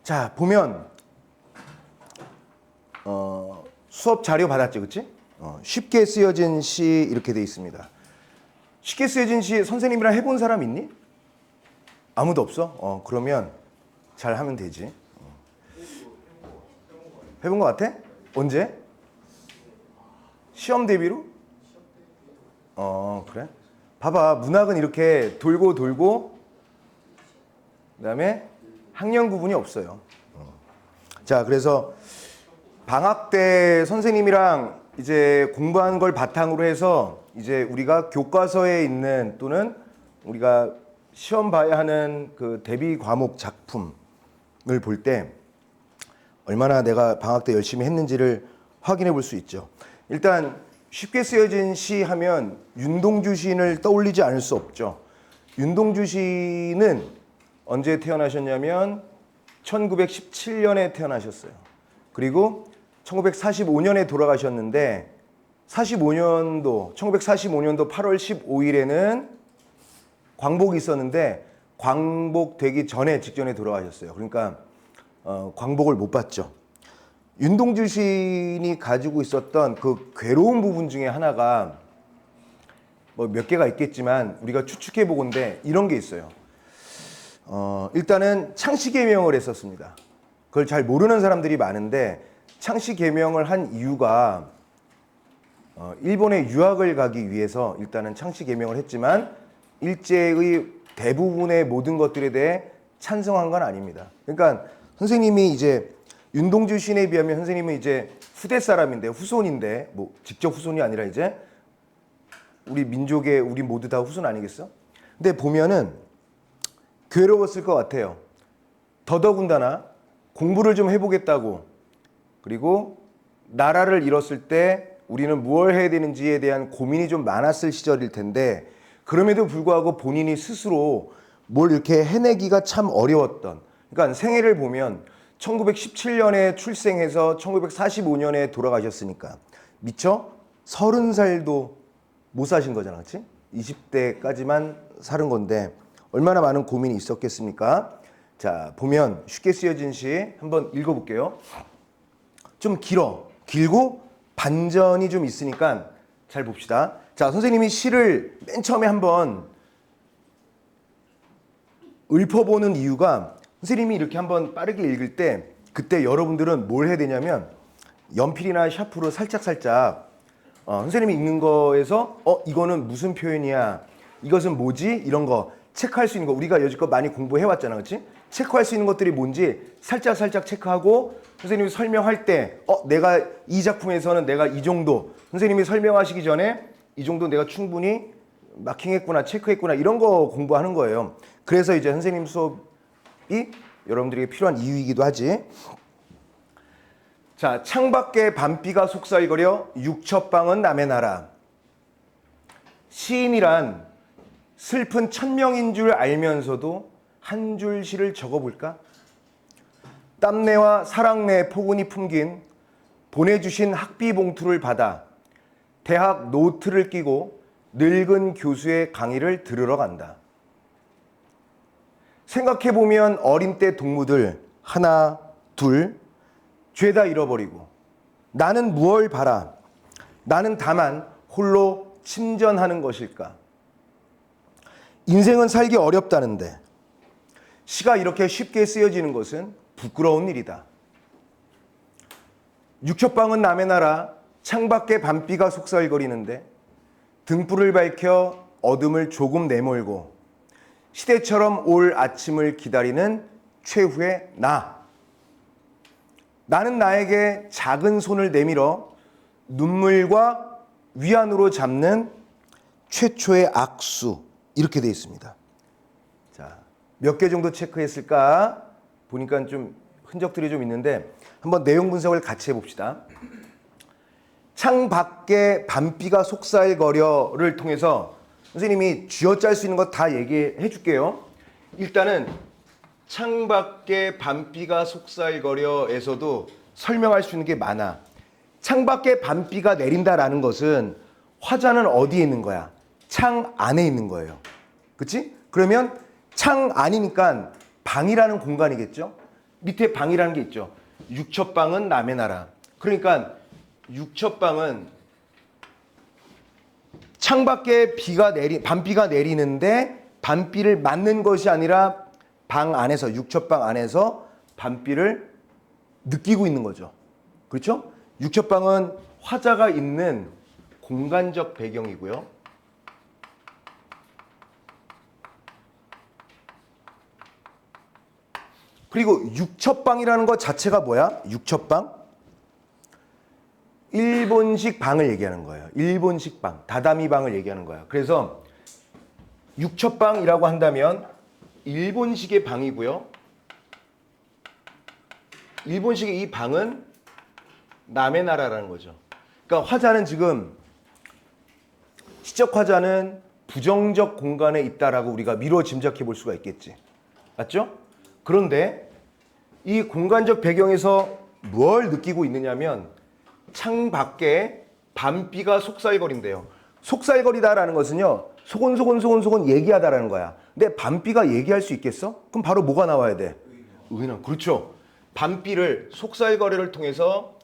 자, 보면 수업 자료 받았지, 그치? 쉽게 쓰여진 시 이렇게 돼 있습니다. 쉽게 쓰여진 시 선생님이랑 해본 사람 있니? 아무도 없어? 그러면 잘 하면 되지. 해본 거 같아? 언제? 시험 대비로? 그래? 봐봐, 문학은 이렇게 돌고 돌고 그다음에 학년 구분이 없어요. 자, 그래서 방학 때 선생님이랑 이제 공부한 걸 바탕으로 해서 이제 우리가 교과서에 있는 또는 우리가 시험 봐야 하는 그 대비 과목 작품을 볼 때 얼마나 내가 방학 때 열심히 했는지를 확인해 볼 수 있죠. 일단 쉽게 쓰여진 시 하면 윤동주 시인을 떠올리지 않을 수 없죠. 윤동주 시인은 언제 태어나셨냐면 1917년에 태어나셨어요. 그리고 1945년에 돌아가셨는데 1945년도 8월 15일에는 광복이 있었는데 광복되기 전에 직전에 돌아가셨어요. 그러니까 광복을 못 봤죠. 윤동주 시인이 가지고 있었던 그 괴로운 부분 중에 하나가 뭐 몇 개가 있겠지만 우리가 추측해 보건데 이런 게 있어요. 일단은 창씨개명을 했었습니다. 그걸 잘 모르는 사람들이 많은데 창씨개명을 한 이유가 일본에 유학을 가기 위해서 일단은 창씨개명을 했지만 일제의 대부분의 모든 것들에 대해 찬성한 건 아닙니다. 그러니까 선생님이 이제 윤동주 시인에 비하면 선생님은 이제 후대 사람인데 후손인데 뭐 직접 후손이 아니라 이제 우리 민족의 우리 모두 다 후손 아니겠어? 근데 보면은 괴로웠을 것 같아요. 더더군다나 공부를 좀 해보겠다고 그리고 나라를 잃었을 때 우리는 무엇을 해야 되는지에 대한 고민이 좀 많았을 시절일 텐데 그럼에도 불구하고 본인이 스스로 뭘 이렇게 해내기가 참 어려웠던 그러니까 생애를 보면 1917년에 출생해서 1945년에 돌아가셨으니까 미처 30살도 못 사신 거잖아, 그렇지? 20대까지만 사는 건데 얼마나 많은 고민이 있었겠습니까? 자, 보면 쉽게 쓰여진 시 한번 읽어볼게요. 좀 길고 반전이 좀 있으니까 잘 봅시다. 자, 선생님이 시를 맨 처음에 한번 읊어보는 이유가 선생님이 이렇게 한번 빠르게 읽을 때 그때 여러분들은 뭘 해야 되냐면 연필이나 샤프로 살짝살짝 선생님이 읽는 거에서 이거는 무슨 표현이야? 이것은 뭐지? 이런 거 체크할 수 있는 거 우리가 여지껏 많이 공부해왔잖아, 그렇지? 체크할 수 있는 것들이 뭔지 살짝 체크하고 선생님이 설명할 때 내가 이 작품에서는 내가 이 정도 선생님이 설명하시기 전에 이 정도 내가 충분히 마킹했구나 체크했구나 이런 거 공부하는 거예요. 그래서 이제 선생님 수업이 여러분들에게 필요한 이유이기도 하지. 자, 창밖에 밤비가 속살거려 육첩방은 남의 나라. 시인이란 슬픈 천명인 줄 알면서도 한 줄 시를 적어볼까? 땀내와 사랑내 포근이 품긴 보내주신 학비 봉투를 받아 대학 노트를 끼고 늙은 교수의 강의를 들으러 간다. 생각해보면 어린 때 동무들 하나 둘 죄다 잃어버리고 나는 무얼 바라 나는 다만 홀로 침전하는 것일까. 인생은 살기 어렵다는데 시가 이렇게 쉽게 쓰여지는 것은 부끄러운 일이다. 육첩방은 남의 나라 창밖에 밤비가 속살거리는데 등불을 밝혀 어둠을 조금 내몰고 시대처럼 올 아침을 기다리는 최후의 나는 나에게 작은 손을 내밀어 눈물과 위안으로 잡는 최초의 악수 이렇게 되어 있습니다. 자, 몇 개 정도 체크했을까? 보니까 좀 흔적들이 좀 있는데 한번 내용 분석을 같이 해봅시다. 창 밖에 밤비가 속살거려를 통해서 선생님이 쥐어짤 수 있는 거 다 얘기해 줄게요. 일단은 창 밖에 밤비가 속살거려에서도 설명할 수 있는 게 많아. 창 밖에 밤비가 내린다라는 것은 화자는 어디에 있는 거야? 창 안에 있는 거예요. 그치? 그러면 창 안이니까 방이라는 공간이겠죠? 밑에 방이라는 게 있죠. 육첩방은 남의 나라. 그러니까 육첩방은 창밖에 밤비가 내리는데 밤비를 맞는 것이 아니라 방 안에서, 육첩방 안에서 밤비를 느끼고 있는 거죠. 그렇죠? 육첩방은 화자가 있는 공간적 배경이고요. 그리고 육첩방이라는 것 자체가 뭐야? 육첩방? 일본식 방을 얘기하는 거예요. 일본식 방, 다다미 방을 얘기하는 거야. 그래서 육첩방이라고 한다면 일본식의 방이고요. 일본식의 이 방은 남의 나라라는 거죠. 그러니까 화자는 지금 시적 화자는 부정적 공간에 있다라고 우리가 미뤄 짐작해 볼 수가 있겠지. 맞죠? 그런데 이 공간적 배경에서 뭘 느끼고 있느냐면 창 밖에 밤비가 속살거린대요. 속살거리다라는 것은요, 소곤소곤 얘기하다라는 거야. 근데 밤비가 얘기할 수 있겠어? 그럼 바로 뭐가 나와야 돼? 의인화. 그렇죠. 밤비를 속살거리를 통해서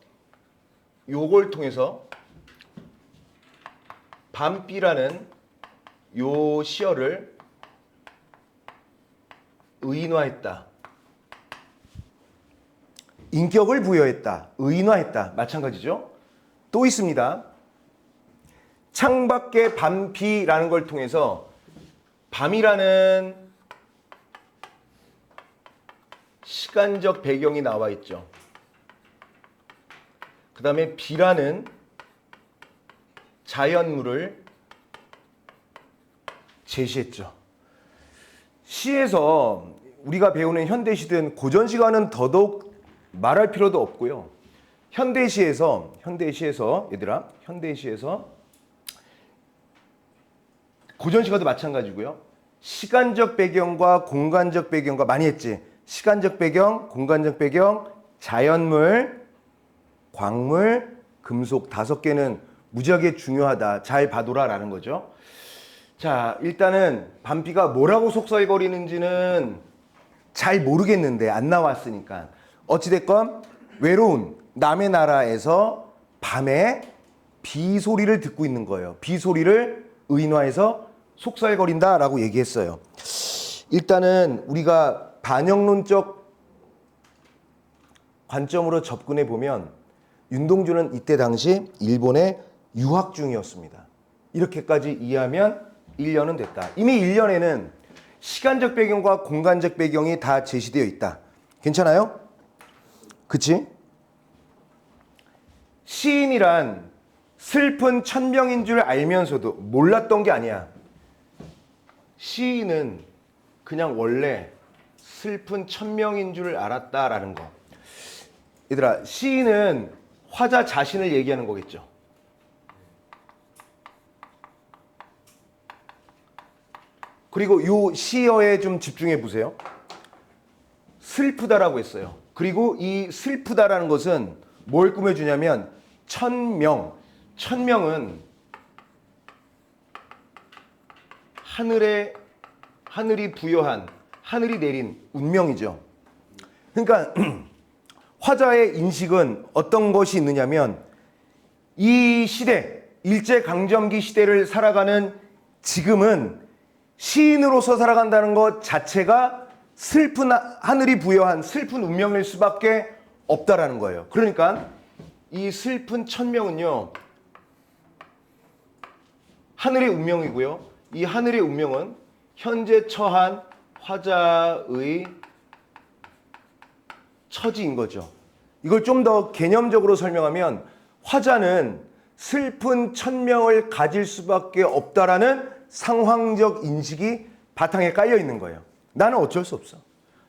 요걸 통해서 밤비라는 요 시어를 의인화했다. 인격을 부여했다. 의인화했다. 마찬가지죠. 또 있습니다. 창밖의 밤비라는 걸 통해서 밤이라는 시간적 배경이 나와 있죠. 그 다음에 비라는 자연물을 제시했죠. 시에서 우리가 배우는 현대시든 고전시와는 더더욱 말할 필요도 없고요. 현대시에서 얘들아, 현대시에서 고전시가도 마찬가지고요. 시간적 배경과 공간적 배경과 많이 했지. 시간적 배경, 공간적 배경, 자연물, 광물, 금속 5개는 무지하게 중요하다. 잘 봐둬라라는 거죠. 자, 일단은 밤비가 뭐라고 속살거리는지는 잘 모르겠는데 안 나왔으니까. 어찌됐건 외로운 남의 나라에서 밤에 비 소리를 듣고 있는 거예요. 비 소리를 의인화해서 속살거린다라고 얘기했어요. 일단은 우리가 반영론적 관점으로 접근해 보면 윤동주는 이때 당시 일본에 유학 중이었습니다. 이렇게까지 이해하면 1년은 됐다. 이미 1년에는 시간적 배경과 공간적 배경이 다 제시되어 있다. 괜찮아요? 그치? 시인이란 슬픈 천명인 줄 알면서도 몰랐던 게 아니야. 시인은 그냥 원래 슬픈 천명인 줄 알았다라는 거. 얘들아, 시인은 화자 자신을 얘기하는 거겠죠. 그리고 요 시어에 좀 집중해 보세요. 슬프다라고 했어요. 그리고 이 슬프다라는 것은 뭘 꾸며주냐면 천명. 천명은 하늘이 부여한, 하늘이 내린 운명이죠. 그러니까 화자의 인식은 어떤 것이 있느냐면 이 시대, 일제강점기 시대를 살아가는 지금은 시인으로서 살아간다는 것 자체가 슬픈, 하늘이 부여한 슬픈 운명일 수밖에 없다라는 거예요. 그러니까 이 슬픈 천명은요, 하늘의 운명이고요. 이 하늘의 운명은 현재 처한 화자의 처지인 거죠. 이걸 좀 더 개념적으로 설명하면 화자는 슬픈 천명을 가질 수밖에 없다라는 상황적 인식이 바탕에 깔려 있는 거예요. 나는 어쩔 수 없어.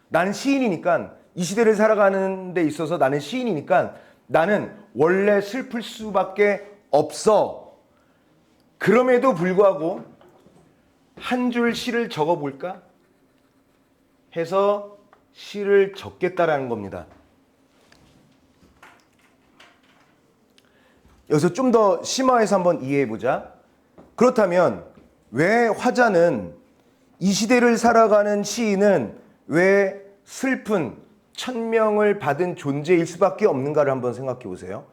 나는 시인이니까, 이 시대를 살아가는 데 있어서 나는 시인이니까 나는 원래 슬플 수밖에 없어. 그럼에도 불구하고 한 줄 시를 적어볼까 해서 시를 적겠다라는 겁니다. 여기서 좀 더 심화해서 한번 이해해보자. 그렇다면 왜 화자는, 이 시대를 살아가는 시인은 왜 슬픈 천명을 받은 존재일 수밖에 없는가를 한번 생각해 보세요.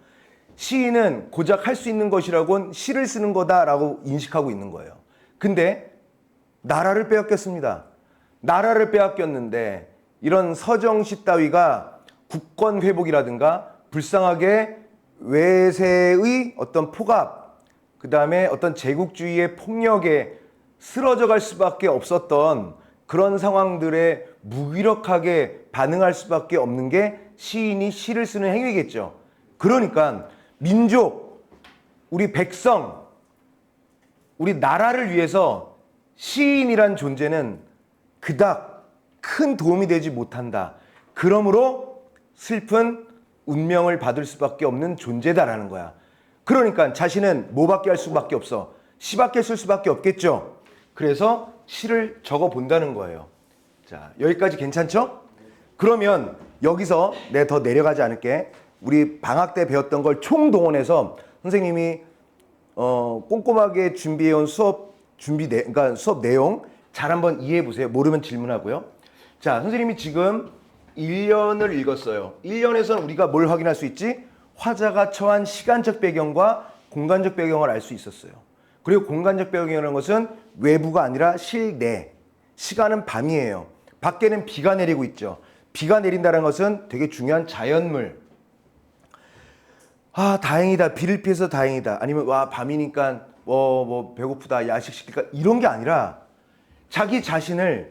시인은 고작 할 수 있는 것이라곤 시를 쓰는 거다라고 인식하고 있는 거예요. 근데 나라를 빼앗겼습니다. 나라를 빼앗겼는데 이런 서정시 따위가 국권 회복이라든가 불쌍하게 외세의 어떤 폭압, 그 다음에 어떤 제국주의의 폭력에 쓰러져 갈 수밖에 없었던 그런 상황들에 무기력하게 반응할 수밖에 없는 게 시인이 시를 쓰는 행위겠죠. 그러니까 민족, 우리 백성, 우리 나라를 위해서 시인이란 존재는 그닥 큰 도움이 되지 못한다. 그러므로 슬픈 운명을 받을 수밖에 없는 존재다라는 거야. 그러니까 자신은 뭐밖에 할 수밖에 없어. 시밖에 쓸 수밖에 없겠죠. 그래서 시를 적어 본다는 거예요. 자, 여기까지 괜찮죠? 그러면 여기서 내가 더 내려가지 않을게. 우리 방학 때 배웠던 걸 총동원해서 선생님이 꼼꼼하게 준비해온 그러니까 수업 내용 잘 한번 이해해 보세요. 모르면 질문하고요. 자, 선생님이 지금 1년을 읽었어요. 1년에서는 우리가 뭘 확인할 수 있지? 화자가 처한 시간적 배경과 공간적 배경을 알 수 있었어요. 그리고 공간적 배경이라는 것은 외부가 아니라 실내. 시간은 밤이에요. 밖에는 비가 내리고 있죠. 비가 내린다는 것은 되게 중요한 자연물. 아, 다행이다. 비를 피해서 다행이다. 아니면 와, 밤이니까 뭐 배고프다. 야식 시킬까? 이런 게 아니라 자기 자신을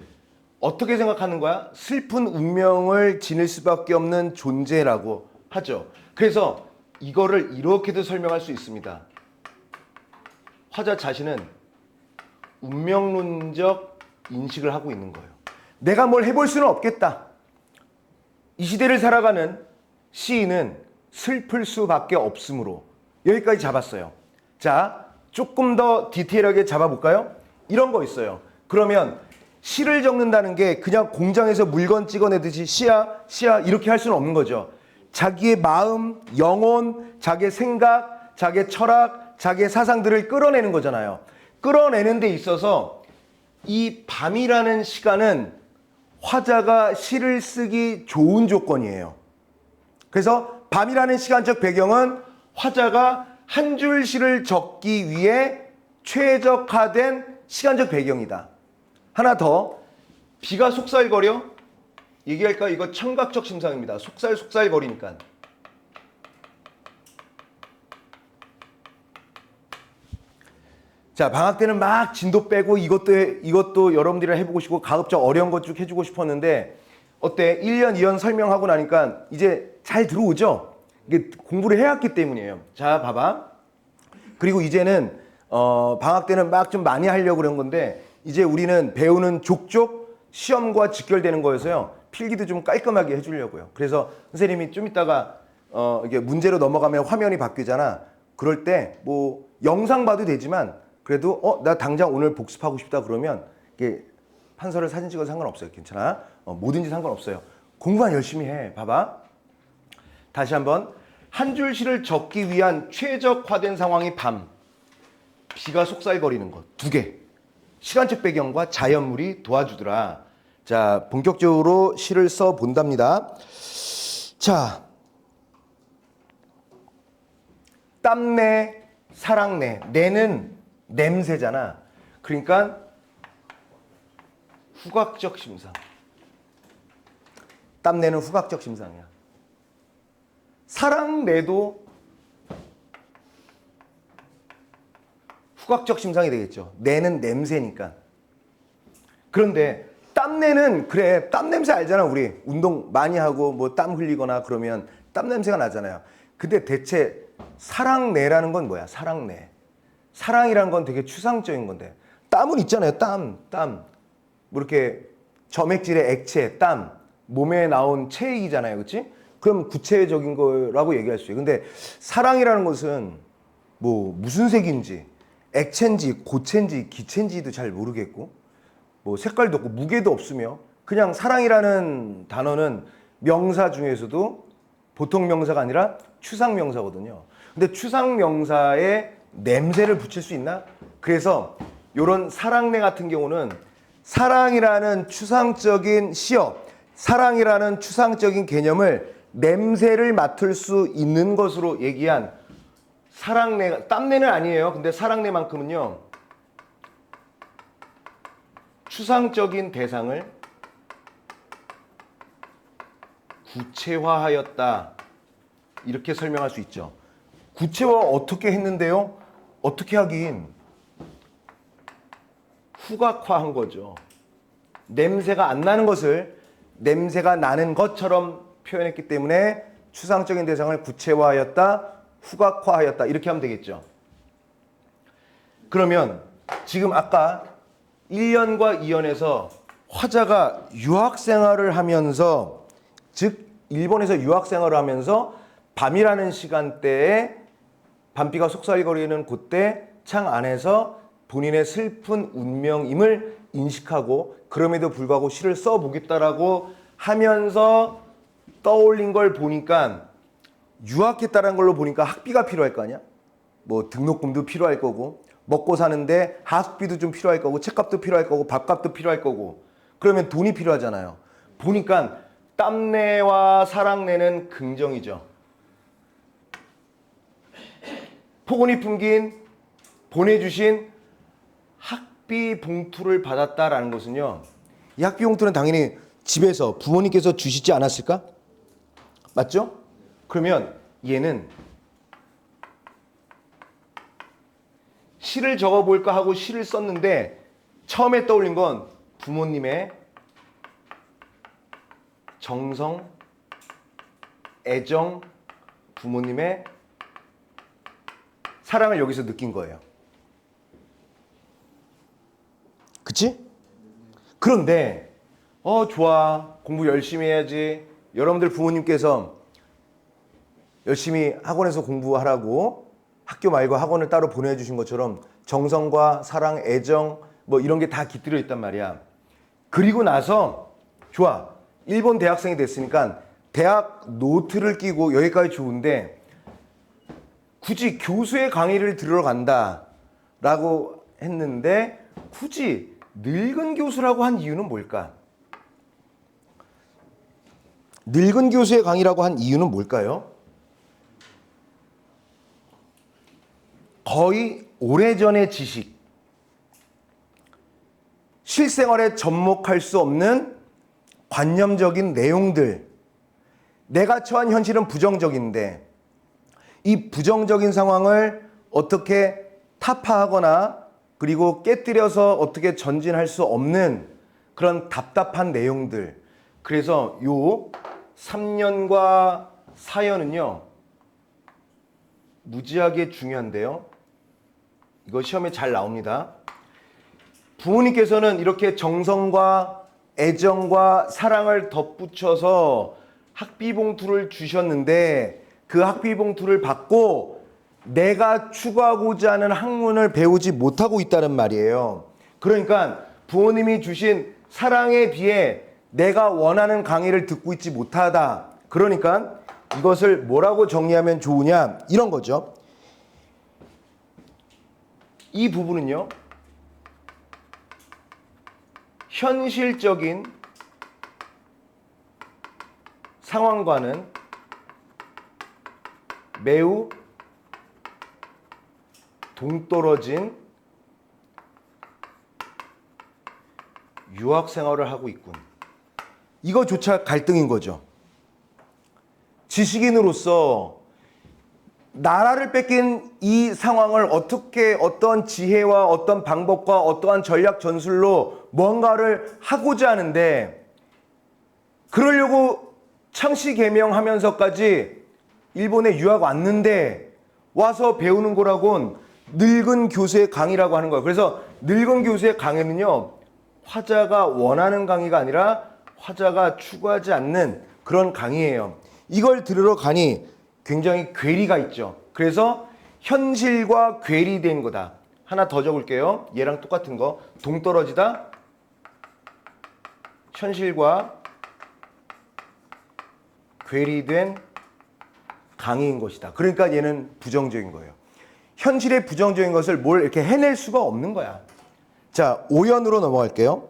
어떻게 생각하는 거야? 슬픈 운명을 지닐 수밖에 없는 존재라고 하죠. 그래서 이거를 이렇게도 설명할 수 있습니다. 화자 자신은 운명론적 인식을 하고 있는 거예요. 내가 뭘 해볼 수는 없겠다. 이 시대를 살아가는 시인은 슬플 수밖에 없으므로 여기까지 잡았어요. 자, 조금 더 디테일하게 잡아볼까요? 이런 거 있어요. 그러면 시를 적는다는 게 그냥 공장에서 물건 찍어내듯이 시야 이렇게 할 수는 없는 거죠. 자기의 마음, 영혼, 자기의 생각, 자기의 철학, 자기의 사상들을 끌어내는 거잖아요. 끌어내는 데 있어서 이 밤이라는 시간은 화자가 시를 쓰기 좋은 조건이에요. 그래서 밤이라는 시간적 배경은 화자가 한 줄 시를 적기 위해 최적화된 시간적 배경이다. 하나 더, 비가 속살거려? 얘기할까? 이거 청각적 심상입니다. 속살거리니까. 자, 방학 때는 막 진도 빼고 이것도 여러분들이랑 해보고 싶고 가급적 어려운 것 쭉 해주고 싶었는데 어때? 1년, 2년 설명하고 나니까 이제 잘 들어오죠? 이게 공부를 해왔기 때문이에요. 자, 봐봐. 그리고 이제는 방학 때는 막 좀 많이 하려고 그런 건데 이제 우리는 배우는 족족 시험과 직결되는 거여서요. 필기도 좀 깔끔하게 해주려고요. 그래서 선생님이 좀 이따가 이게 문제로 넘어가면 화면이 바뀌잖아. 그럴 때 뭐 영상 봐도 되지만 그래도 나 당장 오늘 복습하고 싶다 그러면 이게 판서를 사진 찍어도 상관없어요. 괜찮아. 뭐든지 상관없어요. 공부만 열심히 해. 봐봐. 다시 한번. 한 줄 시를 적기 위한 최적화된 상황이 밤. 비가 속살거리는 것. 두 개. 시간적 배경과 자연물이 도와주더라. 자, 본격적으로 시를 써 본답니다. 자, 땀내, 사랑내. 내는 냄새잖아. 그러니까 후각적 심상. 땀내는 후각적 심상이야. 사랑내도 후각적 심상이 되겠죠. 내는 냄새니까. 그런데 땀내는 그래, 땀 냄새 알잖아. 우리 운동 많이 하고 뭐 땀 흘리거나 그러면 땀 냄새가 나잖아요. 근데 대체 사랑내라는 건 뭐야? 사랑내. 사랑이라는 건 되게 추상적인 건데 땀은 있잖아요. 땀. 뭐 이렇게 점액질의 액체, 땀. 몸에 나온 체액이잖아요. 그렇지? 그럼 구체적인 거라고 얘기할 수 있어요. 근데 사랑이라는 것은 뭐 무슨 색인지, 액체인지, 고체인지, 기체인지도 잘 모르겠고 뭐 색깔도 없고 무게도 없으며 그냥 사랑이라는 단어는 명사 중에서도 보통 명사가 아니라 추상 명사거든요. 근데 추상 명사에 냄새를 붙일 수 있나? 그래서 이런 사랑내 같은 경우는 사랑이라는 추상적인 시어, 사랑이라는 추상적인 개념을 냄새를 맡을 수 있는 것으로 얘기한 사랑내, 땀내는 아니에요. 근데 사랑내만큼은요, 추상적인 대상을 구체화하였다. 이렇게 설명할 수 있죠. 구체화 어떻게 했는데요? 어떻게 하긴 후각화한 거죠. 냄새가 안 나는 것을 냄새가 나는 것처럼 표현했기 때문에 추상적인 대상을 구체화하였다, 후각화하였다 이렇게 하면 되겠죠. 그러면 지금 아까 1년과 2년에서 화자가 유학생활을 하면서, 즉 일본에서 유학생활을 하면서 밤이라는 시간대에 밤비가 속살거리는 그때 창 안에서 본인의 슬픈 운명임을 인식하고 그럼에도 불구하고 시를 써보겠다라고 하면서 떠올린 걸 보니까, 유학했다는 걸로 보니까 학비가 필요할 거 아니야? 뭐 등록금도 필요할 거고, 먹고 사는데 하숙비도 좀 필요할 거고, 책값도 필요할 거고, 밥값도 필요할 거고, 그러면 돈이 필요하잖아요. 보니까 땀내와 사랑내는 긍정이죠. 포근히 품긴 보내주신 학비 봉투를 받았다라는 것은요, 이 학비 봉투는 당연히 집에서 부모님께서 주시지 않았을까? 맞죠? 그러면 얘는 시를 적어볼까 하고 시를 썼는데 처음에 떠올린 건 부모님의 정성, 애정, 부모님의 사랑을 여기서 느낀 거예요. 그치? 그런데 좋아, 공부 열심히 해야지. 여러분들 부모님께서 열심히 학원에서 공부하라고 학교 말고 학원을 따로 보내주신 것처럼 정성과 사랑, 애정 뭐 이런 게 다 깃들여 있단 말이야. 그리고 나서 좋아, 일본 대학생이 됐으니까 대학 노트를 끼고 여기까지 좋은데 굳이 교수의 강의를 들으러 간다라고 했는데 굳이 늙은 교수라고 한 이유는 뭘까? 늙은 교수의 강의라고 한 이유는 뭘까요? 거의 오래전의 지식, 실생활에 접목할 수 없는 관념적인 내용들, 내가 처한 현실은 부정적인데 이 부정적인 상황을 어떻게 타파하거나 그리고 깨뜨려서 어떻게 전진할 수 없는 그런 답답한 내용들. 그래서 요 3년과 4년은요 무지하게 중요한데요, 이거 시험에 잘 나옵니다. 부모님께서는 이렇게 정성과 애정과 사랑을 덧붙여서 학비봉투를 주셨는데 그 학비봉투를 받고 내가 추구하고자 하는 학문을 배우지 못하고 있다는 말이에요. 그러니까 부모님이 주신 사랑에 비해 내가 원하는 강의를 듣고 있지 못하다. 그러니까 이것을 뭐라고 정리하면 좋으냐, 이런 거죠. 이 부분은요, 현실적인 상황과는 매우 동떨어진 유학 생활을 하고 있군. 이거조차 갈등인 거죠. 지식인으로서 나라를 뺏긴 이 상황을 어떻게 어떤 지혜와 어떤 방법과 어떠한 전략 전술로 뭔가를 하고자 하는데, 그러려고 창씨 개명하면서까지 일본에 유학 왔는데 와서 배우는 거라곤 늙은 교수의 강의라고 하는 거예요. 그래서 늙은 교수의 강의는요, 화자가 원하는 강의가 아니라 화자가 추구하지 않는 그런 강의예요. 이걸 들으러 가니 굉장히 괴리가 있죠. 그래서 현실과 괴리된 거다. 하나 더 적을게요. 얘랑 똑같은 거. 동떨어지다. 현실과 괴리된 강의인 것이다. 그러니까 얘는 부정적인 거예요. 현실의 부정적인 것을 뭘 이렇게 해낼 수가 없는 거야. 자, 5연으로 넘어갈게요.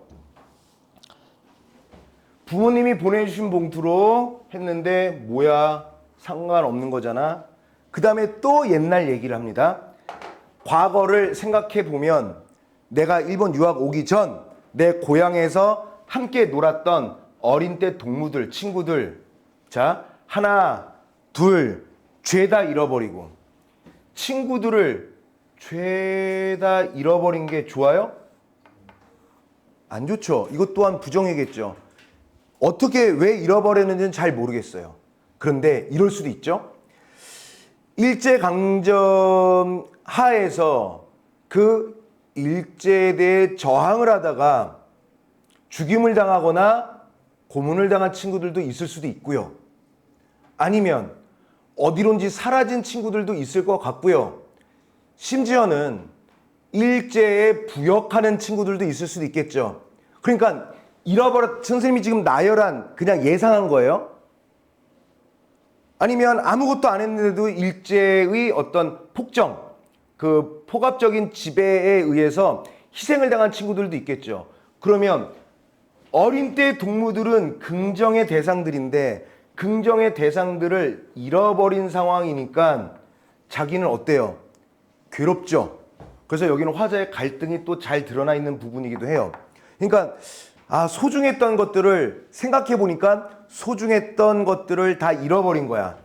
부모님이 보내주신 봉투로 했는데 뭐야 상관없는 거잖아. 그 다음에 또 옛날 얘기를 합니다. 과거를 생각해 보면 내가 일본 유학 오기 전 내 고향에서 함께 놀았던 어린 때 동무들, 친구들, 자 하나, 둘, 죄다 잃어버리고 친구들을 죄다 잃어버린 게 좋아요? 안 좋죠. 이것 또한 부정이겠죠. 어떻게 왜 잃어버렸는지는 잘 모르겠어요. 그런데 이럴 수도 있죠. 일제강점 하에서 그 일제에 대해 저항을 하다가 죽임을 당하거나 고문을 당한 친구들도 있을 수도 있고요. 아니면 어디론지 사라진 친구들도 있을 것 같고요. 심지어는 일제에 부역하는 친구들도 있을 수도 있겠죠. 그러니까 선생님이 지금 나열한 그냥 예상한 거예요? 아니면 아무것도 안 했는데도 일제의 어떤 폭정, 그 폭압적인 지배에 의해서 희생을 당한 친구들도 있겠죠. 그러면 어린 때 동무들은 긍정의 대상들인데 긍정의 대상들을 잃어버린 상황이니까 자기는 어때요? 괴롭죠. 그래서 여기는 화자의 갈등이 또 잘 드러나 있는 부분이기도 해요. 그러니까 소중했던 것들을 생각해 보니까 소중했던 것들을 다 잃어버린 거야.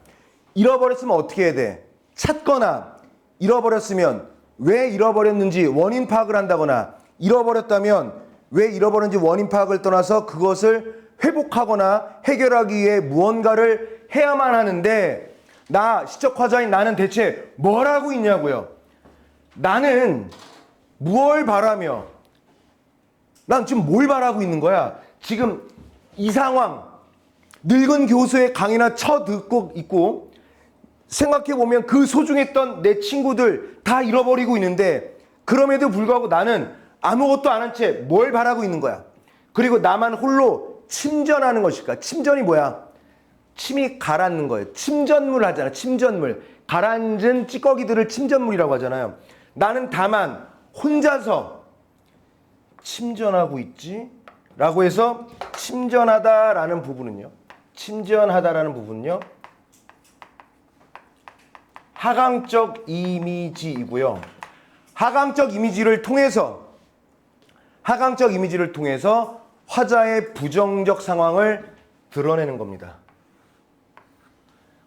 잃어버렸으면 어떻게 해야 돼? 찾거나 잃어버렸으면 왜 잃어버렸는지 원인 파악을 한다거나 잃어버렸다면 왜 잃어버렸는지 원인 파악을 떠나서 그것을 회복하거나 해결하기 위해 무언가를 해야만 하는데 시적 화자인 나는 대체 뭘 하고 있냐고요. 나는 무엇을 바라며 난 지금 뭘 바라고 있는 거야. 지금 이 상황 늙은 교수의 강의나 쳐듣고 있고 생각해보면 그 소중했던 내 친구들 다 잃어버리고 있는데 그럼에도 불구하고 나는 아무것도 안 한 채 뭘 바라고 있는 거야. 그리고 나만 홀로 침전하는 것일까? 침전이 뭐야? 침이 가라앉는 거예요. 침전물 하잖아. 침전물. 가라앉은 찌꺼기들을 침전물이라고 하잖아요. 나는 다만 혼자서 침전하고 있지? 라고 해서 침전하다라는 부분은요. 하강적 이미지이고요. 하강적 이미지를 통해서 화자의 부정적 상황을 드러내는 겁니다.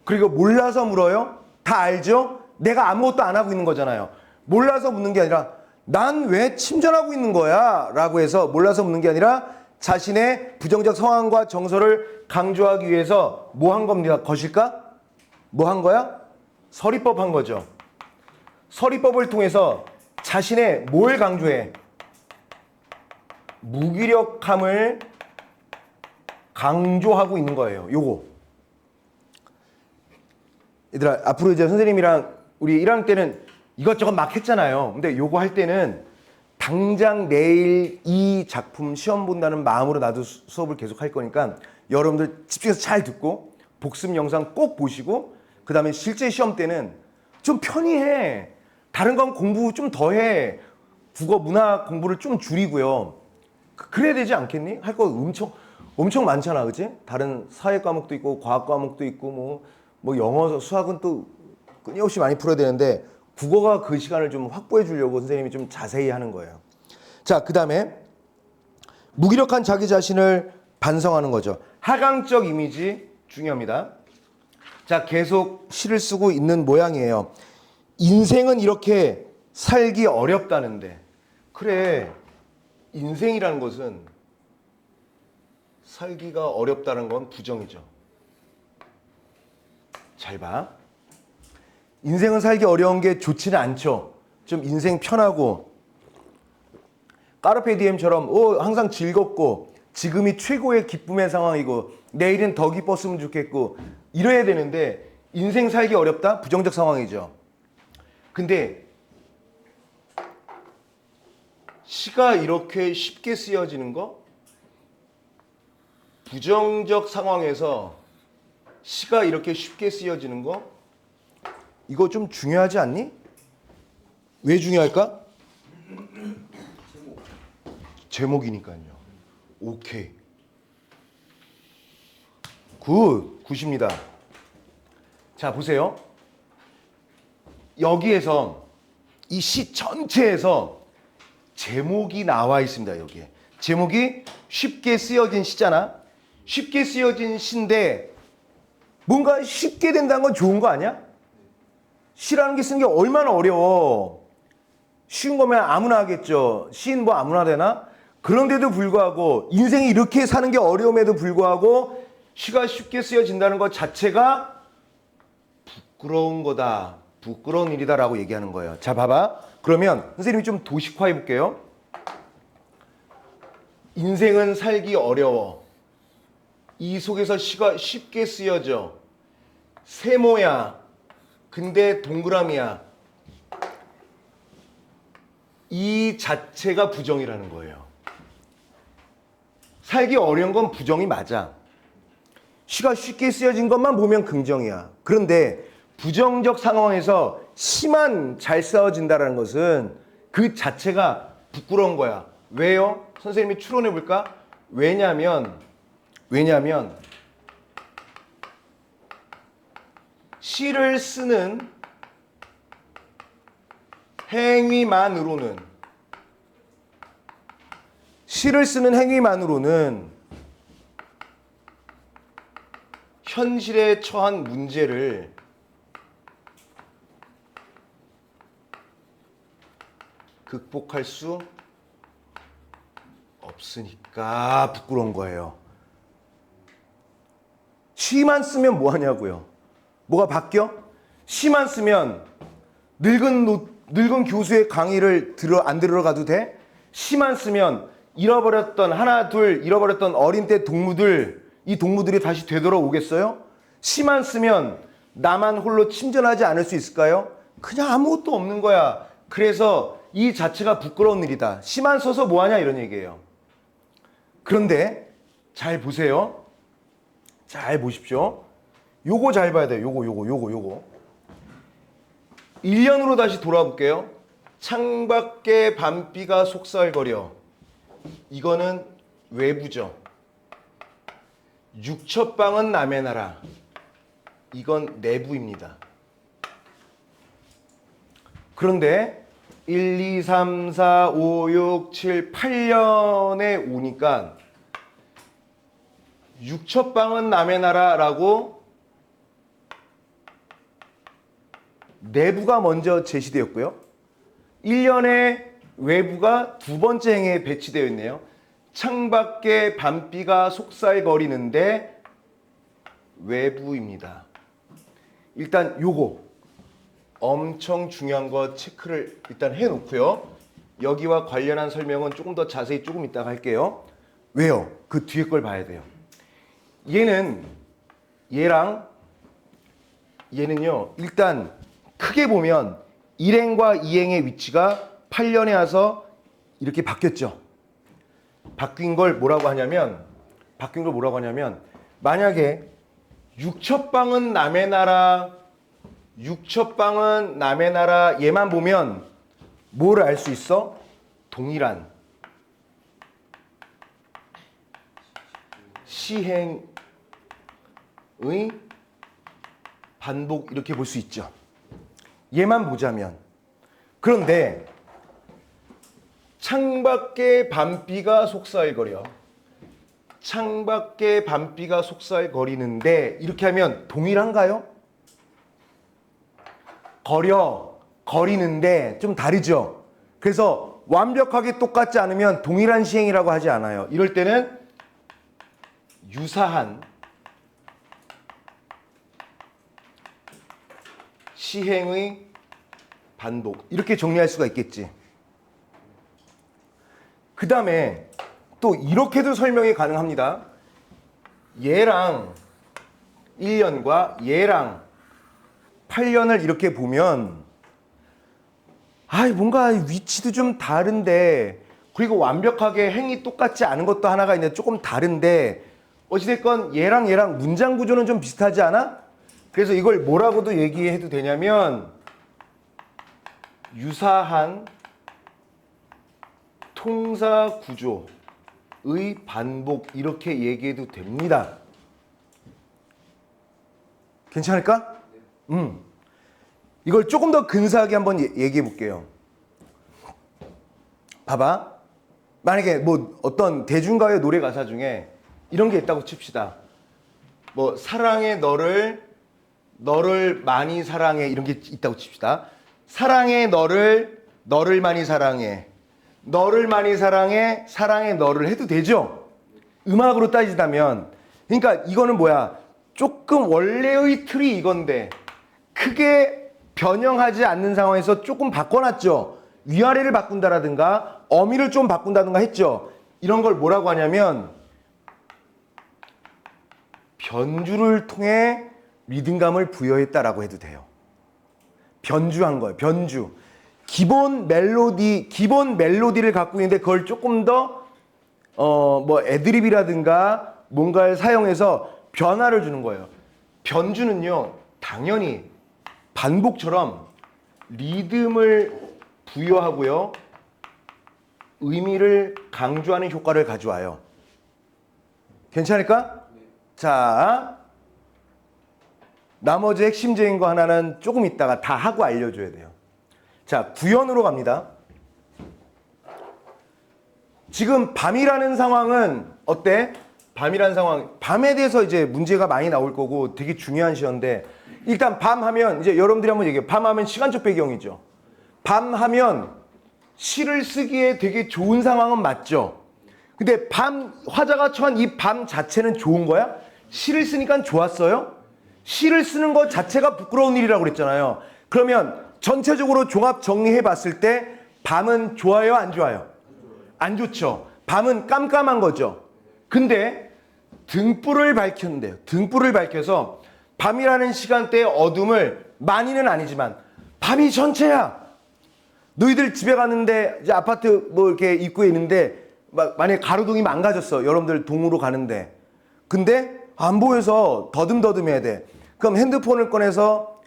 그리고 몰라서 물어요? 다 알죠? 내가 아무것도 안 하고 있는 거잖아요. 몰라서 묻는 게 아니라 난 왜 침전하고 있는 거야? 라고 해서 몰라서 묻는 게 아니라 자신의 부정적 상황과 정서를 강조하기 위해서 뭐 한 겁니다. 것일까? 뭐 한 거야? 서리법 한 거죠. 서리법을 통해서 자신의 뭘 강조해? 무기력함을 강조하고 있는 거예요. 요거. 얘들아, 앞으로 이제 선생님이랑 우리 1학년 때는 이것저것 막 했잖아요. 근데 요거 할 때는 당장 내일 이 작품 시험 본다는 마음으로 나도 수업을 계속 할 거니까 여러분들 집중해서 잘 듣고 복습 영상 꼭 보시고 그 다음에 실제 시험 때는 좀 편히 해. 다른 건 공부 좀 더 해. 국어, 문학 공부를 좀 줄이고요. 그래야 되지 않겠니? 할 거 엄청 많잖아, 그치? 다른 사회 과목도 있고 과학 과목도 있고 뭐 영어, 수학은 또 끊임없이 많이 풀어야 되는데 국어가 그 시간을 좀 확보해 주려고 선생님이 좀 자세히 하는 거예요. 자, 그 다음에 무기력한 자기 자신을 반성하는 거죠. 하강적 이미지 중요합니다. 자, 계속 시를 쓰고 있는 모양이에요. 인생은 이렇게 살기 어렵다는데. 그래, 인생이라는 것은 살기가 어렵다는 건 부정이죠. 잘 봐. 인생은 살기 어려운 게 좋지는 않죠. 좀 인생 편하고 까르페 디엠처럼 항상 즐겁고 지금이 최고의 기쁨의 상황이고 내일은 더 기뻤으면 좋겠고 이래야 되는데 인생 살기 어렵다? 부정적 상황이죠. 근데 시가 이렇게 쉽게 쓰여지는 거? 부정적 상황에서 시가 이렇게 쉽게 쓰여지는 거? 이거 좀 중요하지 않니? 왜 중요할까? 제목이니까요. 오케이. 굿입니다. 자, 보세요. 여기에서 이 시 전체에서 제목이 나와 있습니다. 여기에. 제목이 쉽게 쓰여진 시잖아. 쉽게 쓰여진 시인데 뭔가 쉽게 된다는 건 좋은 거 아니야? 시라는 게 쓰는 게 얼마나 어려워. 쉬운 거면 아무나 하겠죠. 시인 뭐 아무나 되나? 그런데도 불구하고 인생이 이렇게 사는 게 어려움에도 불구하고 시가 쉽게 쓰여진다는 것 자체가 부끄러운 거다. 부끄러운 일이다라고 얘기하는 거예요. 자, 봐봐. 그러면 선생님이 좀 도식화해 볼게요. 인생은 살기 어려워. 이 속에서 시가 쉽게 쓰여져. 세모야. 근데 동그라미야. 이 자체가 부정이라는 거예요. 살기 어려운 건 부정이 맞아. 시가 쉽게 쓰여진 것만 보면 긍정이야. 그런데 부정적 상황에서 시만 잘 쓰여진다는 것은 그 자체가 부끄러운 거야. 왜요? 선생님이 추론해 볼까? 왜냐면 시를 쓰는 행위만으로는 현실에 처한 문제를 극복할 수 없으니까 부끄러운 거예요. 시만 쓰면 뭐 하냐고요. 뭐가 바뀌어? 시만 쓰면 늙은 교수의 강의를 안 들으러 가도 돼? 시만 쓰면 하나 둘 잃어버렸던 어린 때 이 동무들이 다시 되돌아오겠어요? 시만 쓰면 나만 홀로 침전하지 않을 수 있을까요? 그냥 아무것도 없는 거야. 그래서 이 자체가 부끄러운 일이다. 시만 써서 뭐하냐 이런 얘기예요. 그런데 잘 보세요. 잘 보십시오. 요거 잘 봐야 돼요. 요거. 1년으로 다시 돌아볼게요. 창밖에 밤비가 속살거려. 이거는 외부죠. 육첩방은 남의 나라. 이건 내부입니다. 그런데 1, 2, 3, 4, 5, 6, 7, 8년에 오니까 육첩방은 남의 나라라고 내부가 먼저 제시되었고요. 1년에 외부가 두 번째 행에 배치되어 있네요. 창밖에 밤비가 속살거리는데 외부입니다. 일단 요거 엄청 중요한 거 체크를 일단 해놓고요. 여기와 관련한 설명은 조금 더 자세히 조금 이따가 할게요. 왜요? 그 뒤에 걸 봐야 돼요. 얘는요. 일단 크게 보면 1행과 2행의 위치가 8년에 와서 이렇게 바뀌었죠. 바뀐 걸 뭐라고 하냐면 만약에 육첩방은 남의 나라 얘만 보면 뭘 알 수 있어? 동일한 시행의 반복 이렇게 볼 수 있죠. 얘만 보자면. 그런데 창밖에 밤비가 속살거리는데 이렇게 하면 동일한가요? 거리는데 좀 다르죠. 그래서 완벽하게 똑같지 않으면 동일한 시행이라고 하지 않아요. 이럴 때는 유사한 시행의 반복 이렇게 정리할 수가 있겠지. 그 다음에 또 이렇게도 설명이 가능합니다. 얘랑 1년과 얘랑 8년을 이렇게 보면 뭔가 위치도 좀 다른데 그리고 완벽하게 행이 똑같지 않은 것도 하나가 있는데 조금 다른데 어찌됐건 얘랑 문장 구조는 좀 비슷하지 않아? 그래서 이걸 뭐라고도 얘기해도 되냐면 유사한 통사 구조의 반복 이렇게 얘기해도 됩니다. 괜찮을까? 이걸 조금 더 근사하게 한번 얘기해 볼게요. 봐봐. 만약에 뭐 어떤 대중가요 노래 가사 중에 이런 게 있다고 칩시다. 뭐 사랑해 너를 많이 사랑해 이런 게 있다고 칩시다. 사랑해 너를 많이 사랑해. 너를 많이 사랑해. 사랑해 너를 해도 되죠? 음악으로 따지자면. 그러니까 이거는 뭐야? 조금 원래의 틀이 이건데 크게 변형하지 않는 상황에서 조금 바꿔놨죠. 위아래를 바꾼다라든가 어미를 좀 바꾼다든가 했죠. 이런 걸 뭐라고 하냐면 변주를 통해 리듬감을 부여했다라고 해도 돼요. 변주한 거예요. 변주. 기본 멜로디를 갖고 있는데 그걸 조금 더 뭐 애드립이라든가 뭔가를 사용해서 변화를 주는 거예요. 변주는요, 당연히 반복처럼 리듬을 부여하고요, 의미를 강조하는 효과를 가져와요. 괜찮을까? 네. 자, 나머지 핵심적인 거 하나는 조금 있다가 다 하고 알려줘야 돼요. 자, 구연으로 갑니다. 지금 밤이라는 상황은 어때? 밤이라는 상황, 밤에 대해서 이제 문제가 많이 나올 거고 되게 중요한 시험인데, 일단 밤 하면 이제 여러분들이 한번 얘기해요. 밤 하면 시간적 배경이죠. 밤 하면 시를 쓰기에 되게 좋은 상황은 맞죠. 근데 밤, 화자가 처한 이 밤 자체는 좋은 거야? 시를 쓰니까 좋았어요? 시를 쓰는 것 자체가 부끄러운 일이라고 그랬잖아요. 그러면 전체적으로 종합 정리해 봤을 때 밤은 좋아요, 안 좋아요? 안 좋죠. 밤은 깜깜한 거죠. 근데 등불을 밝혔는데요. 등불을 밝혀서 밤이라는 시간대의 어둠을, 많이는 아니지만 밤이 전체야. 너희들 집에 갔는데 이제 아파트 뭐 이렇게 입구에 있는데 만약에 가로등이 망가졌어. 여러분들 동으로 가는데. 근데 안 보여서 더듬더듬해야 돼. 그럼 핸드폰을 꺼내서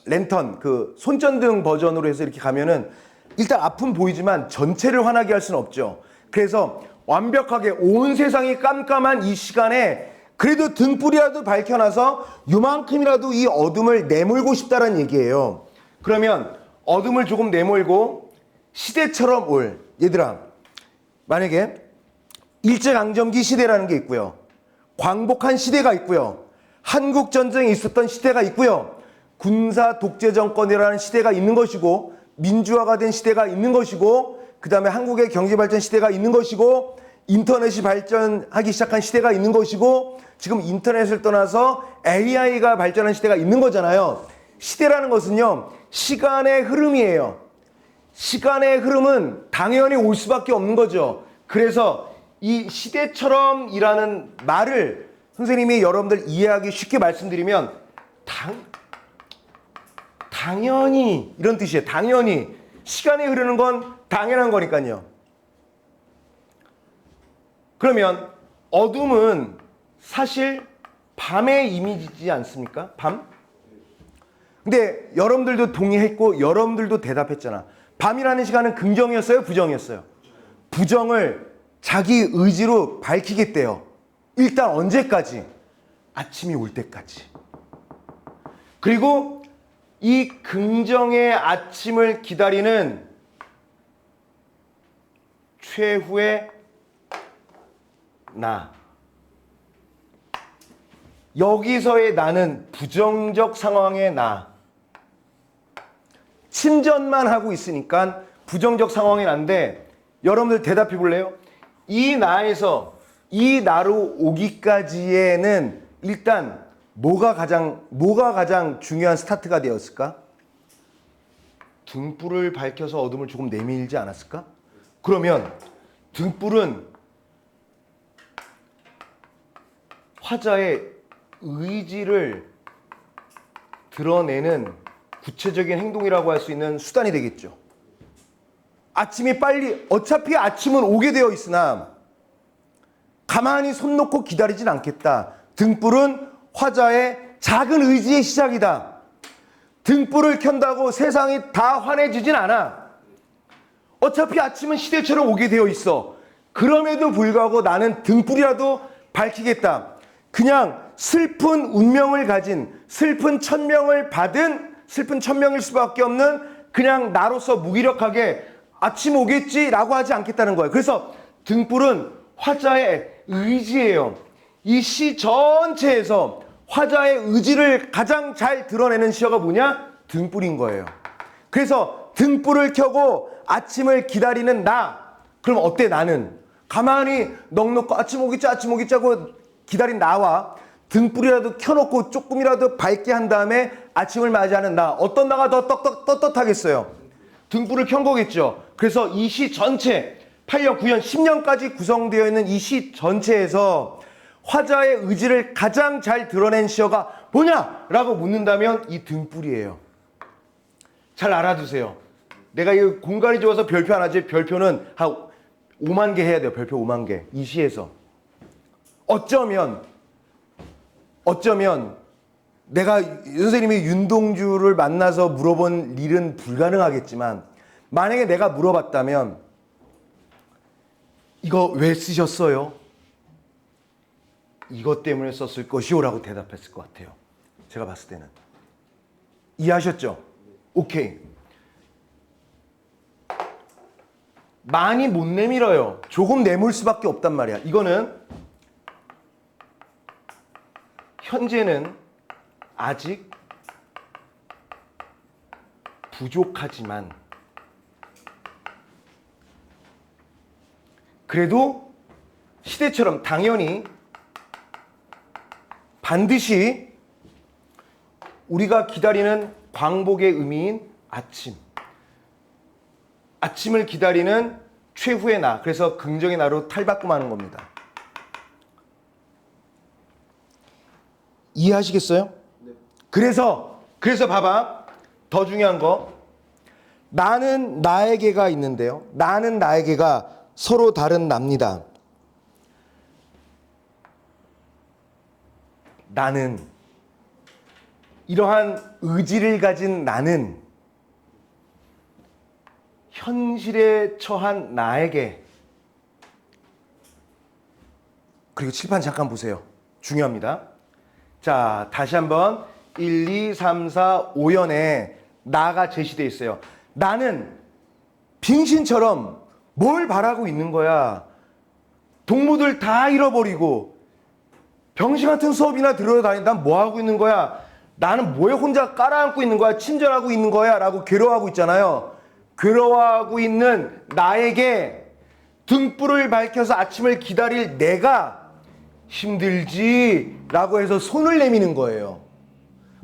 랜턴, 손전등 버전으로 해서 이렇게 가면은 일단 앞은 보이지만 전체를 환하게 할 수는 없죠. 그래서 완벽하게 온 세상이 깜깜한 이 시간에 그래도 등불이라도 밝혀놔서 요만큼이라도 이 어둠을 내몰고 싶다는 얘기예요. 그러면 어둠을 조금 내몰고 시대처럼 얘들아, 만약에 일제강점기 시대라는 게 있고요, 광복한 시대가 있고요, 한국전쟁이 있었던 시대가 있고요, 군사 독재 정권이라는 시대가 있는 것이고, 민주화가 된 시대가 있는 것이고, 그 다음에 한국의 경제발전 시대가 있는 것이고, 인터넷이 발전하기 시작한 시대가 있는 것이고, 지금 인터넷을 떠나서 AI가 발전한 시대가 있는 거잖아요. 시대라는 것은요, 시간의 흐름이에요. 시간의 흐름은 당연히 올 수밖에 없는 거죠. 그래서 이 시대처럼이라는 말을 선생님이 여러분들 이해하기 쉽게 말씀드리면 당연히 이런 뜻이에요. 당연히 시간이 흐르는 건 당연한 거니까요. 그러면 어둠은 사실 밤의 이미지지 않습니까? 밤? 근데 여러분들도 동의했고 여러분들도 대답했잖아. 밤이라는 시간은 긍정이었어요? 부정이었어요? 부정을 자기 의지로 밝히겠대요. 일단 언제까지? 아침이 올 때까지. 그리고 이 긍정의 아침을 기다리는 최후의 나. 여기서의 나는 부정적 상황의 나. 침전만 하고 있으니까 부정적 상황이 난데, 여러분들 대답해 볼래요? 이 나에서 이 나로 오기까지에는 일단 뭐가 가장 중요한 스타트가 되었을까? 등불을 밝혀서 어둠을 조금 내밀지 않았을까? 그러면 등불은 화자의 의지를 드러내는 구체적인 행동이라고 할 수 있는 수단이 되겠죠. 아침이 어차피 아침은 오게 되어 있으나 가만히 손 놓고 기다리진 않겠다. 등불은 화자의 작은 의지의 시작이다. 등불을 켠다고 세상이 다 환해지진 않아. 어차피 아침은 시대처럼 오게 되어 있어. 그럼에도 불구하고 나는 등불이라도 밝히겠다. 그냥 슬픈 운명을 가진, 슬픈 천명을 받은, 슬픈 천명일 수밖에 없는 그냥 나로서 무기력하게 아침 오겠지라고 하지 않겠다는 거예요. 그래서 등불은 화자의 의지예요. 이 시 전체에서 화자의 의지를 가장 잘 드러내는 시어가 뭐냐? 등불인 거예요. 그래서 등불을 켜고 아침을 기다리는 나. 그럼 어때 나는? 가만히 넋놓고 아침 오겠지 하고 기다린 나와 등불이라도 켜놓고 조금이라도 밝게 한 다음에 아침을 맞이하는 나. 어떤 나가 더 떳떳하겠어요? 등불을 켠 거겠죠. 그래서 이 시 전체 8년, 9년, 10년까지 구성되어 있는 이 시 전체에서 화자의 의지를 가장 잘 드러낸 시어가 뭐냐? 라고 묻는다면 이 등불이에요. 잘 알아두세요. 내가 이 공간이 좋아서 별표 안 하지, 별표는 한 5만 개 해야 돼요. 별표 5만 개. 이 시에서. 어쩌면 내가 선생님이 윤동주를 만나서 물어본 일은 불가능하겠지만 만약에 내가 물어봤다면 이거 왜 쓰셨어요? 이것 때문에 썼을 것이오 라고 대답했을 것 같아요. 제가 봤을 때는. 이해하셨죠? 오케이. 많이 못 내밀어요. 조금 내물 수밖에 없단 말이야. 이거는 현재는 아직 부족하지만 그래도 시대처럼 당연히 반드시 우리가 기다리는 광복의 의미인 아침. 아침을 기다리는 최후의 나. 그래서 긍정의 나로 탈바꿈하는 겁니다. 이해하시겠어요? 네. 그래서 봐봐. 더 중요한 거. 나는 나에게가 있는데요. 나는 나에게가 서로 다른 납니다. 나는 이러한 의지를 가진 나는 현실에 처한 나에게 그리고 칠판 잠깐 보세요. 중요합니다. 자, 다시 한번 1, 2, 3, 4, 5연에 나가 제시되어 있어요. 나는 빙신처럼 뭘 바라고 있는 거야. 동무들 다 잃어버리고 병신 같은 수업이나 들어다니 난 뭐 하고 있는 거야? 나는 뭐에 혼자 깔아앉고 있는 거야? 침전하고 있는 거야? 라고 괴로워하고 있잖아요. 괴로워하고 있는 나에게 등불을 밝혀서 아침을 기다릴 내가 힘들지? 라고 해서 손을 내미는 거예요.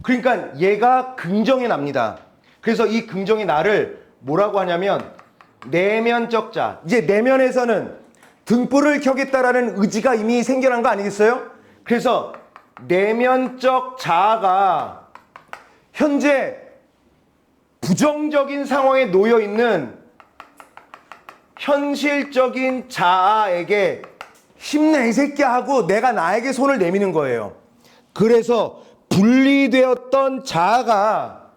그러니까 얘가 긍정의 납니다. 그래서 이 긍정의 나를 뭐라고 하냐면 내면적 자. 이제 내면에서는 등불을 켜겠다라는 의지가 이미 생겨난 거 아니겠어요? 그래서 내면적 자아가 현재 부정적인 상황에 놓여 있는 현실적인 자아에게 힘내 이 새끼야 하고 내가 나에게 손을 내미는 거예요. 그래서 분리되었던 자아가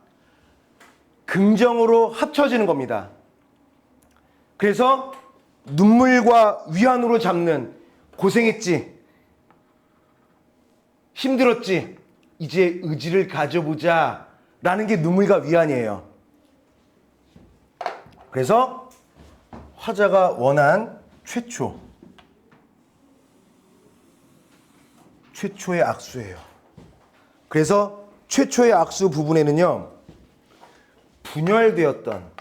긍정으로 합쳐지는 겁니다. 그래서 눈물과 위안으로 잡는 고생했지, 힘들었지, 이제 의지를 가져보자 라는 게 눈물과 위안이에요. 그래서 화자가 원한 최초의 악수예요. 그래서 최초의 악수 부분에는요, 분열되었던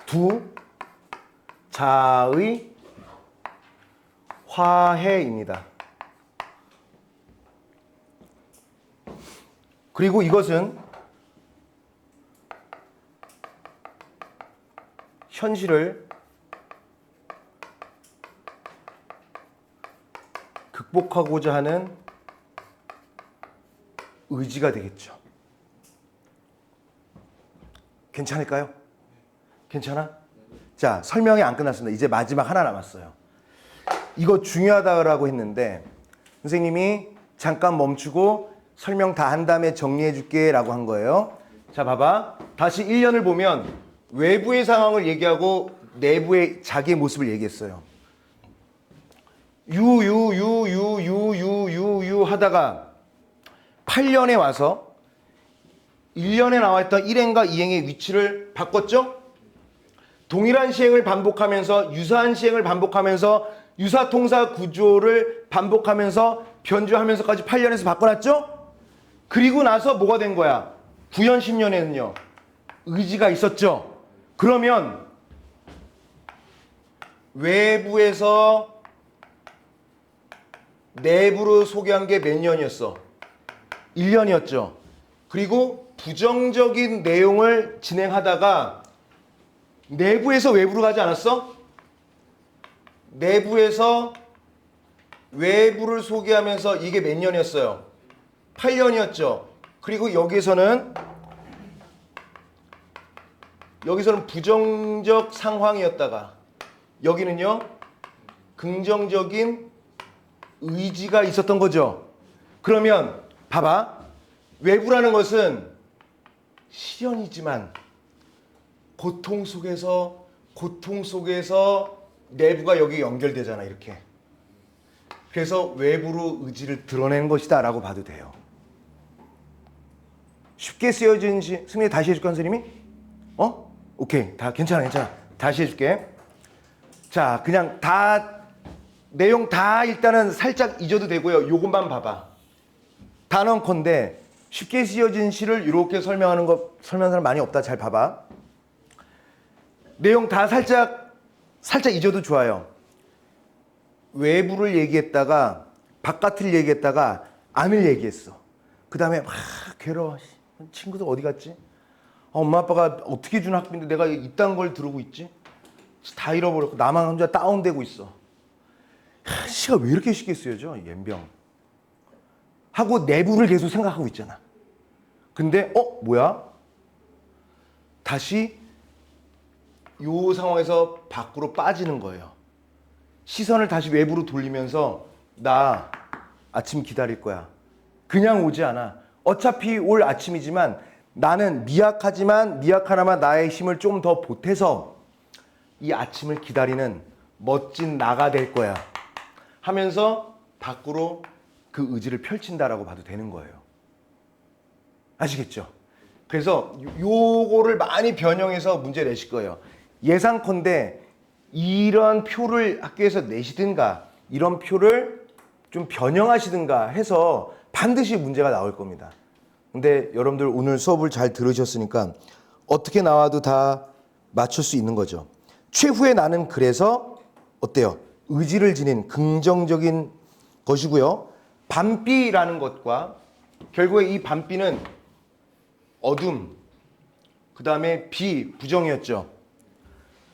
두 자의 화해입니다. 그리고 이것은 현실을 극복하고자 하는 의지가 되겠죠. 괜찮을까요? 괜찮아? 자, 설명이 안 끝났습니다. 이제 마지막 하나 남았어요. 이거 중요하다고 했는데 선생님이 잠깐 멈추고 설명 다 한 다음에 정리해 줄게 라고 한 거예요. 자, 봐봐. 다시 1년을 보면 외부의 상황을 얘기하고 내부의 자기의 모습을 얘기했어요. 유 하다가 8년에 와서 1년에 나와있던 1행과 2행의 위치를 바꿨죠? 동일한 시행을 반복하면서 유사한 시행을 반복하면서 유사통사 구조를 반복하면서 변주하면서까지 8년에서 바꿔놨죠? 그리고 나서 뭐가 된 거야? 9년, 10년에는요. 의지가 있었죠? 그러면 외부에서 내부로 소개한 게 몇 년이었어? 1년이었죠. 그리고 부정적인 내용을 진행하다가 내부에서 외부로 가지 않았어? 내부에서 외부를 소개하면서 이게 몇 년이었어요? 8년이었죠. 그리고 여기서는 부정적 상황이었다가 여기는요 긍정적인 의지가 있었던 거죠. 그러면 봐봐. 외부라는 것은 시련이지만 고통 속에서 내부가 여기 연결되잖아. 이렇게. 그래서 외부로 의지를 드러내는 것이다 라고 봐도 돼요. 쉽게 쓰여진 승리 다시 해줄까 선생님이? 오케이. 다 괜찮아. 다시 해줄게. 자, 그냥 내용 다 일단은 살짝 잊어도 되고요. 요것만 봐봐. 단언컨대 쉽게 쓰여진 시를 이렇게 설명하는 사람 많이 없다. 잘 봐봐. 내용 다 살짝 잊어도 좋아요. 외부를 얘기했다가 바깥을 얘기했다가 안을 얘기했어. 그 다음에 막 괴로워. 친구들 어디 갔지? 엄마 아빠가 어떻게 준 학비인데 내가 이딴 걸 들고 있지? 다 잃어버렸고 나만 혼자 다운되고 있어. 시가 왜 이렇게 쉽게 쓰여져? 연병. 하고 내부를 계속 생각하고 있잖아. 근데 뭐야? 다시 요 상황에서 밖으로 빠지는 거예요. 시선을 다시 외부로 돌리면서 나 아침 기다릴 거야. 그냥 오지 않아. 어차피 올 아침이지만 나는 미약하나마 나의 힘을 좀 더 보태서 이 아침을 기다리는 멋진 나가 될 거야. 하면서 밖으로 그 의지를 펼친다라고 봐도 되는 거예요. 아시겠죠? 그래서 요거를 많이 변형해서 문제 내실 거예요. 예상컨대 이런 표를 학교에서 내시든가 이런 표를 좀 변형하시든가 해서 반드시 문제가 나올 겁니다. 근데 여러분들 오늘 수업을 잘 들으셨으니까 어떻게 나와도 다 맞출 수 있는 거죠. 최후에 나는 그래서 어때요? 의지를 지닌 긍정적인 것이고요. 반비라는 것과 결국에 이 반비는 어둠, 그 다음에 비, 부정이었죠.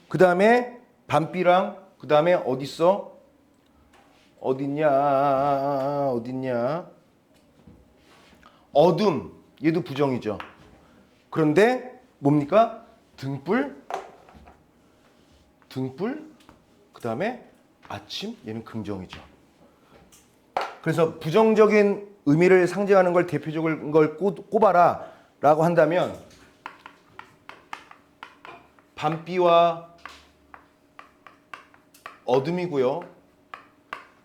그 다음에 반비랑 그 다음에 어딨어? 어딨냐? 어둠, 얘도 부정이죠. 그런데 뭡니까? 등불, 그 다음에 아침, 얘는 긍정이죠. 그래서 부정적인 의미를 상징하는 걸 대표적인 걸 꼽아라 라고 한다면 밤비와 어둠이고요.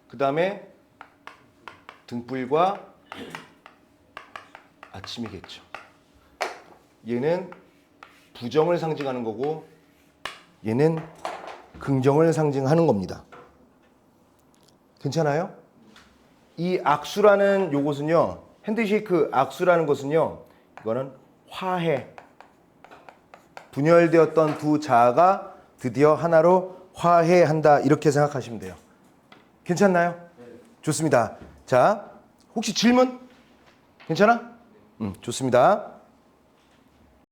그 다음에 등불과 아침이겠죠. 얘는 부정을 상징하는 거고 얘는 긍정을 상징하는 겁니다. 괜찮아요? 이 악수라는 요것은요, 핸드쉐이크 악수라는 것은요, 이거는 화해. 분열되었던 두 자아가 드디어 하나로 화해한다. 이렇게 생각하시면 돼요. 괜찮나요? 좋습니다. 자, 혹시 질문? 괜찮아? 좋습니다.